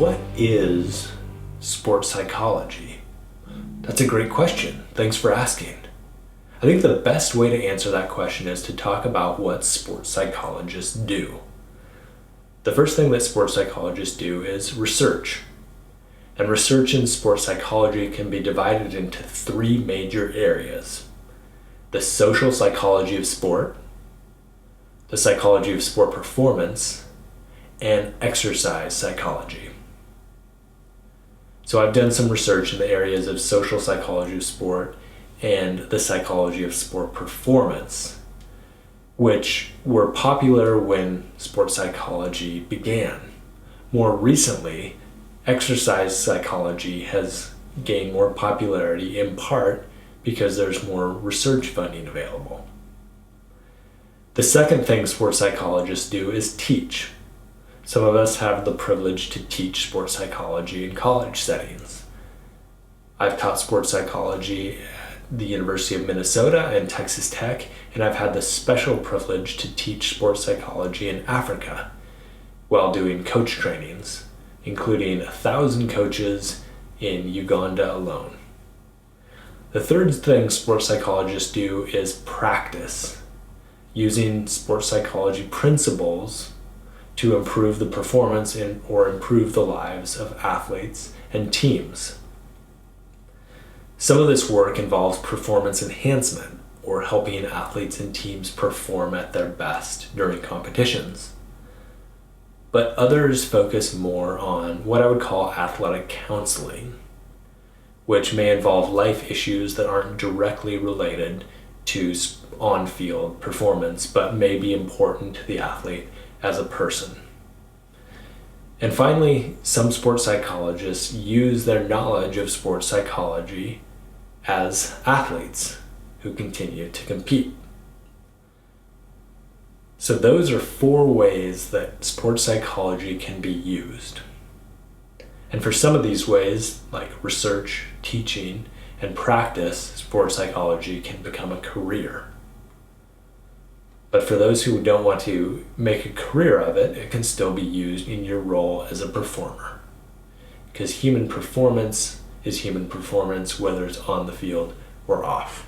what is sports psychology? That's a great question. Thanks for asking. I think the best way to answer that question is to talk about what sports psychologists do. The first thing that sports psychologists do is research. And research in sports psychology can be divided into three major areas: the social psychology of sport, the psychology of sport performance, and exercise psychology. So I've done some research in the areas of social psychology of sport and the psychology of sport performance, which were popular when sports psychology began. More recently, exercise psychology has gained more popularity, in part because there's more research funding available. The second thing sports psychologists do is teach. Some of us have the privilege to teach sports psychology in college settings. I've taught sports psychology at the University of Minnesota and Texas Tech, and I've had the special privilege to teach sports psychology in Africa while doing coach trainings, including 1,000 coaches in Uganda alone. The third thing sports psychologists do is practice, using sports psychology principles to improve the performance or improve the lives of athletes and teams. Some of this work involves performance enhancement, or helping athletes and teams perform at their best during competitions. But others focus more on what I would call athletic counseling, which may involve life issues that aren't directly related to on-field performance, but may be important to the athlete as a person. And finally, some sports psychologists use their knowledge of sports psychology as athletes who continue to compete. So those are 4 ways that sports psychology can be used. And for some of these ways, like research, teaching, and practice, sports psychology can become a career. But for those who don't want to make a career of it, it can still be used in your role as a performer. Because human performance is human performance, whether it's on the field or off.